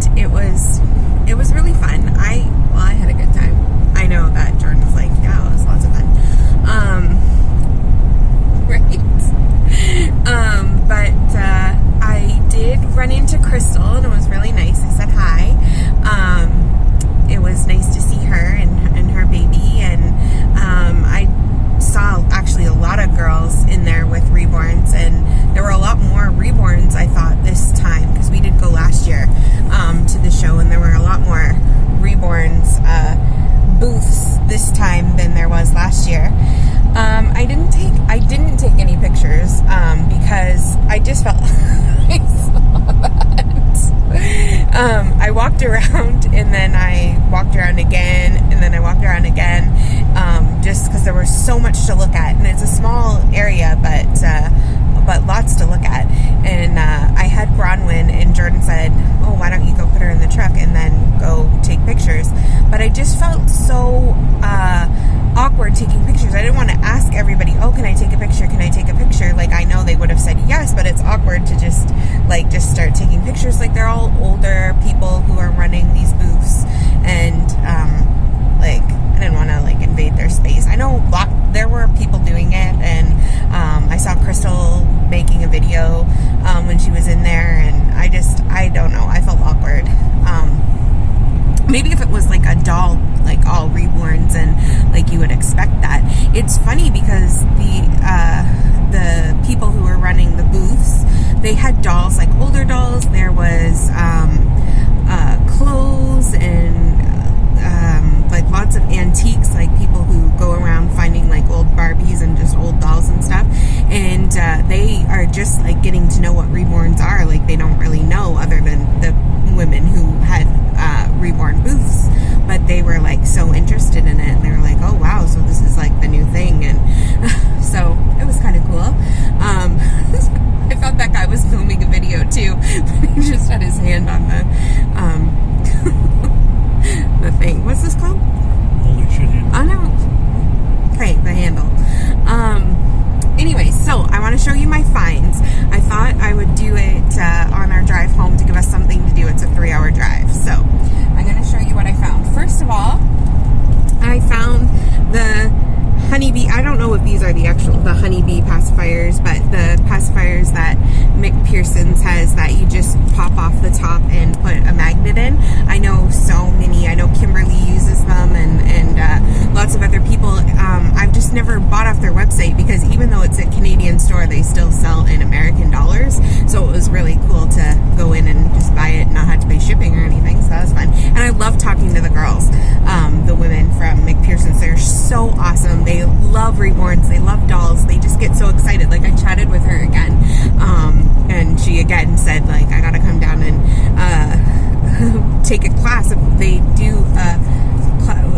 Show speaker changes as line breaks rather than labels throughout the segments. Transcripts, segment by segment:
and it was really fun. I had a good time. I know that Jordan was like, yeah, it was lots of fun. Right. But I did run into Crystal, and it was really nice. I said hi. It was nice to see her and her baby, and I saw actually a lot of girls in there with reborns, and there were a lot more reborns, I thought, this time, because we did go last year to the show, and there were a lot more reborns booths this time than there was last year. I didn't take any pictures because I just felt I saw that. I walked around, and then I walked around again, and then I walked around again, just because there was so much to look at, and it's a small area, but lots to look at. And I had Bronwyn, and Jordan said, oh, why don't you go put her in the truck and then go take pictures? But I just felt so awkward taking pictures. I didn't want to ask everybody, oh, can I take a picture? Can I take a picture? Like, I know they would have said yes, but it's awkward to just start taking pictures. Like, they're all older people who are running these booths, and I didn't want to invade their space. I know there were people doing it, and I saw Crystal making a video when she was in there, and I don't know, I felt awkward. Maybe if it was a doll, all reborns, and you would expect that. It's funny because the people who were running the booths, they had dolls, older dolls. There was clothes and lots of antiques, people who go around finding old Barbies and just old dolls and stuff, and they are just getting to know what reborns are. They don't really know, other than the women who had reborn booths, but they were so interested in it, and they were like, oh wow, so this is the new thing. And so it was kind of cool. I thought that guy was filming a video too, but he just had his hand on the thing. What's this called?
Holy shit handle.
Oh no. Okay, the handle. Anyway, so I want to show you my finds. I thought I would do it on our drive home to give us something to do. It's a 3-hour drive. So I'm going to show you what I found. First of all, I found the honeybee. I don't know if these are the honeybee pacifiers, but the pacifiers that McPherson's has that you just pop off the top and put a magnet in. I know so many. I know Kimberly uses them, and lots of other people. I've just never bought off their website, because even though it's a Canadian store, they still sell in American dollars. So it was really cool to go in and just buy it and not have to pay shipping or anything. So that was fun. And I love talking to the girls, the women from McPherson's. They're so awesome. They love reborns. They love dolls. They just get so excited. I chatted with her again, and she again said, I gotta come down and take a class. They do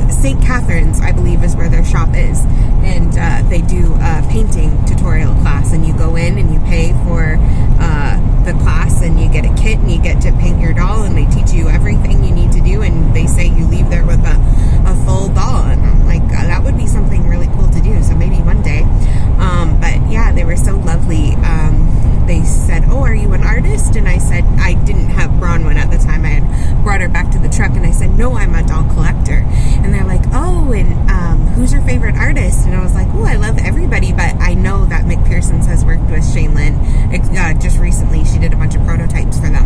St. Catherine's, I believe, is where their shop is, and they do a painting tutorial class, and you go in and you pay for the class, and you get a kit, and you get to paint your doll, and they teach you everything you need to do, and they say you leave there with a full doll, and I'm like, that would be something really cool to do. So maybe one day. But yeah, they were so lovely. They said, oh, are you an artist? And I said, I didn't have Bronwyn at the time. I had brought her back to the truck, and I said, no, I'm a doll collector. And they're like, oh, and who's your favorite artist? And I was like, oh, I love everybody, but I know that McPherson's has worked with Shaylin. Just recently, she did a bunch of prototypes for them.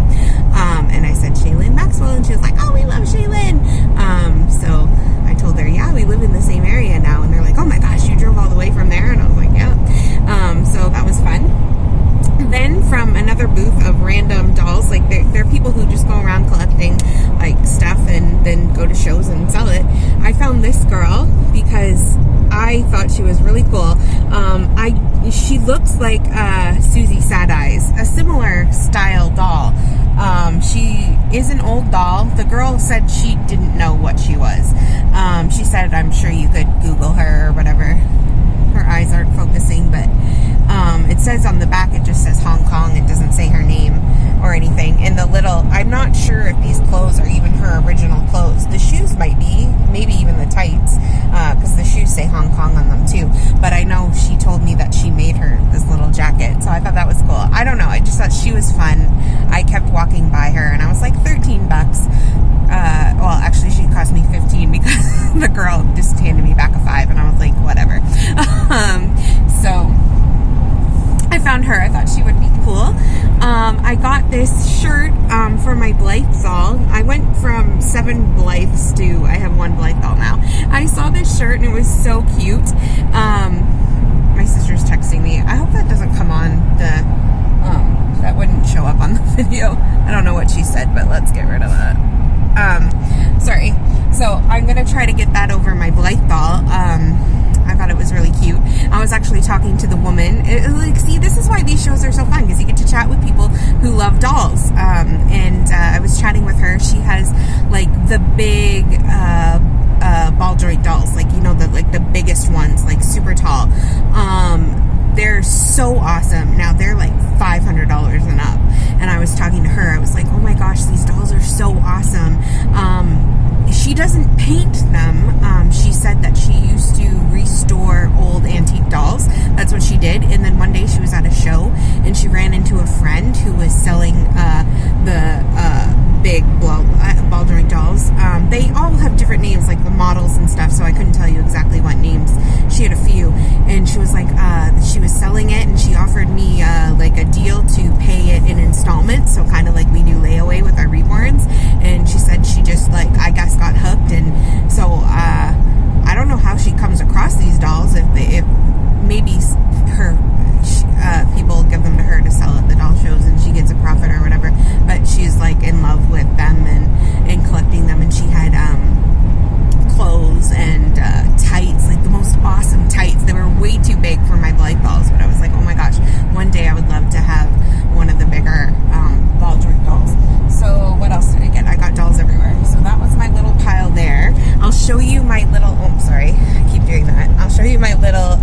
And I said, Shaylin Maxwell, and she was like, oh, we love Shaylin. So I told her, yeah, we live in the same area now. And they're like, oh my gosh, you drove all the way from there? And I was like, yeah. So that was fun. Then from another booth of random dolls, they're people who just go around collecting stuff and then go to shows and sell it. I found this girl because I thought she was really cool. She looks like Susie Sad Eyes, a similar style doll. She is an old doll. The girl said she didn't know what she was. She said, I'm sure you could Google her or whatever. Her eyes aren't focusing, but it says on the back, it just says Hong Kong. It doesn't say her name or anything. And I'm not sure if these clothes are even her original clothes. The shoes might be, maybe even the tights, because the shoes say Hong Kong on them too. But I know she told me that she made her this little jacket, so I thought that was cool. I don't know, I just thought she was fun. I kept walking by her, and I was like, $13. bucks. Well, actually, she cost me 15 because the girl just handed me back a 5, and I was like, whatever. So I found her. I thought she would be cool. I got this shirt for my Blythe doll. I went from 7 Blythes to I have 1 Blythe doll now. I saw this shirt and it was so cute. My sister's texting me. I hope that doesn't come on the that wouldn't show up on the video. I don't know what she said, but let's get rid of that. Sorry. So I'm gonna try to get that over my Blythe doll. I thought it was really cute. I was actually talking to the woman. See, this is why these shows are so fun, because you get to chat with people who love dolls. And I was chatting with her. She has like the big ball joint dolls, like, you know, the biggest ones, like super tall. They're so awesome. Now they're like $500 and up. And I was talking to her. I was like, oh my gosh, these dolls are so awesome. She doesn't paint them. She said that she used to restore old antique dolls. That's what she did. And then one day she was at a show and she ran into a friend who was selling the big ball joint dolls. They all have different names, like the models and stuff, so I couldn't tell you exactly what names. She had a few. And she was like, she was selling it, and she offered me like a deal to pay it in installments, so kind of like we do layaway with our reborns. And she said she just, like, I guess got hooked. And so I don't know how she comes across these dolls, if maybe her people give them to her to sell at the doll shows and she gets a profit or whatever, but she's like in love with them and collecting them. And she had clothes and tights, like the most awesome tights. They were way too big for my Blythe dolls, but I was like, oh my gosh, one day I would love to have one of the bigger ball joint dolls. So what else did I get? I got dolls everywhere. So that was my little pile there. I'll show you my little, oh, sorry, I keep doing that. I'll show you my little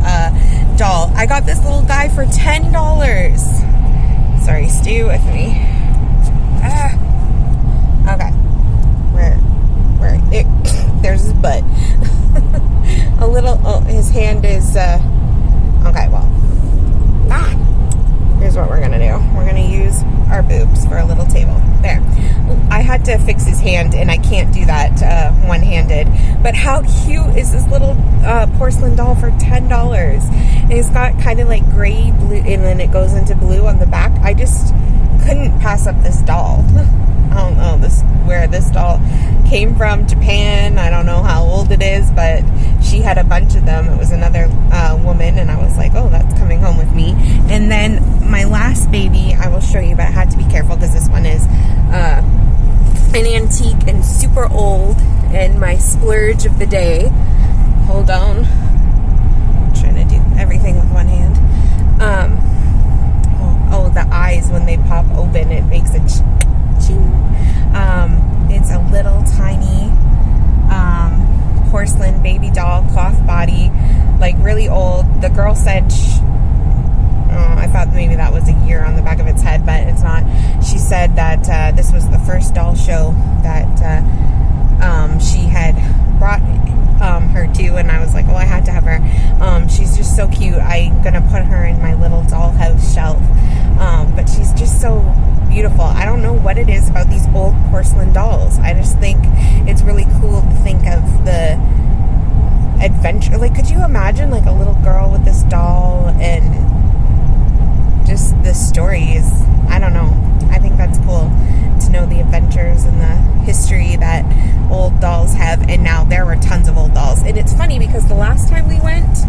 doll. I got this little guy for $10. Sorry, stay with me. Okay. There's his butt. A little, oh, his hand is, okay, well. Here's what we're gonna do. We're gonna use our boobs for a little table. There. I had to fix his hand, and I can't do that one-handed. But how cute is this little porcelain doll for $10? And it's got kind of like gray, blue, and then it goes into blue on the back. I just couldn't pass up this doll. I don't know where this doll came from, Japan. I don't know how old it is, but she had a bunch of them. It was another woman, and I was like, oh, that's coming home with me. And then my last baby, I will show you, but I had to be careful because this one is an antique and super old, and my splurge of the day. Hold on. I'm trying to do everything with one hand. The eyes, when they pop open, it makes a ching. It's a little tiny porcelain baby doll, cloth body, like really old. The girl said I thought maybe that was a year on the back of its head, but it's not. She said that this was the first doll show that she had brought her to, and I was like, oh, I had to have her. She's just so cute. I'm gonna put her in my little dollhouse shelf, but she's just so beautiful. I don't know what it is about these old porcelain dolls. I just think it's really cool to think of the adventure. Like, could you imagine like a little girl with this doll, and just the stories? I don't know. I think that's cool to know the adventures and the history that old dolls have. And now there were tons of old dolls. And it's funny because the last time we went,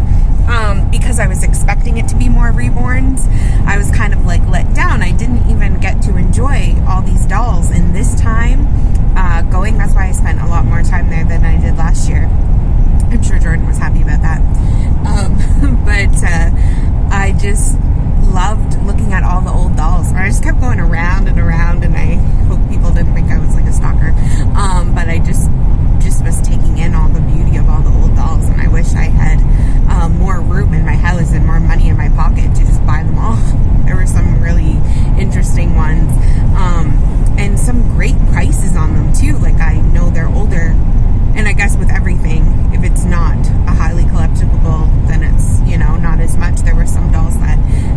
because I was expecting it to be more reborns, I was kind of like let down. I didn't even get to enjoy all these dolls. And this time going, that's why I spent a lot more time there than I did last year. I'm sure Jordan was happy about that. But I just loved looking at all the old dolls. I just kept going around and around, and I hope people didn't think I was like a stalker. But I just was taking in all the beauty of all the old dolls, and I wish I had more room in my house and more money in my pocket to just buy them all. There were some really interesting ones, and some great prices on them too. Like, I know they're older, and I guess with everything, if it's not a highly collectible, then it's, you know, not as much. There were some dolls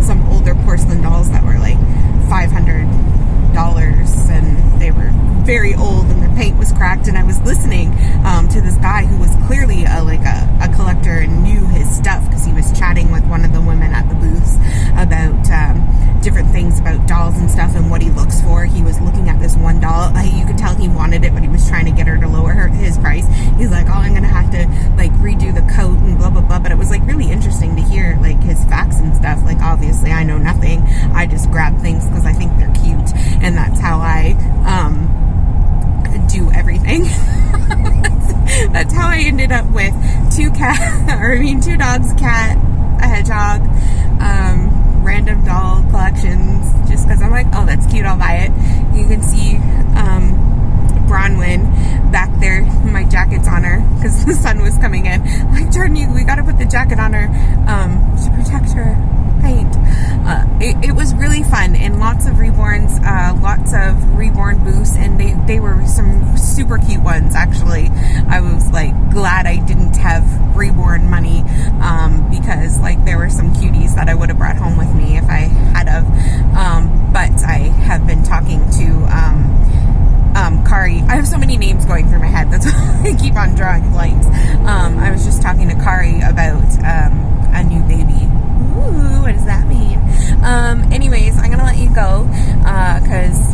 some older porcelain dolls that were like $500, and they were very old cracked, and I was listening to this guy who was clearly a collector and knew his stuff, because he was chatting with one of the women at the booths about different things about dolls and stuff and what he looks for. He was looking at this one doll. You could tell he wanted it, but he was trying to get her to lower his price. He's like, oh, I'm gonna have to like redo the coat and blah blah blah. But it was like really interesting to hear like his facts and stuff. Like, obviously I know nothing, I just grab things because I think they're cute, and that's how I do everything. That's how I ended up with two dogs, a cat, a hedgehog, random doll collections, just because I'm like, oh, that's cute, I'll buy it. You can see Bronwyn back there. My jacket's on her because the sun was coming in. I'm like, Jordan, we got to put the jacket on her to protect her paint. It was really fun, and lots of reborns, lots of reborn booths, and they were some super cute ones. Actually, I was like glad I didn't have reborn money, because like there were some cuties that I would have brought home with me if I had of. But I have been talking to Kari. I have so many names going through my head, that's why I keep on drawing blanks. I was just talking to Kari about a new baby. Ooh, what does that mean? Anyways, I'm gonna let you go because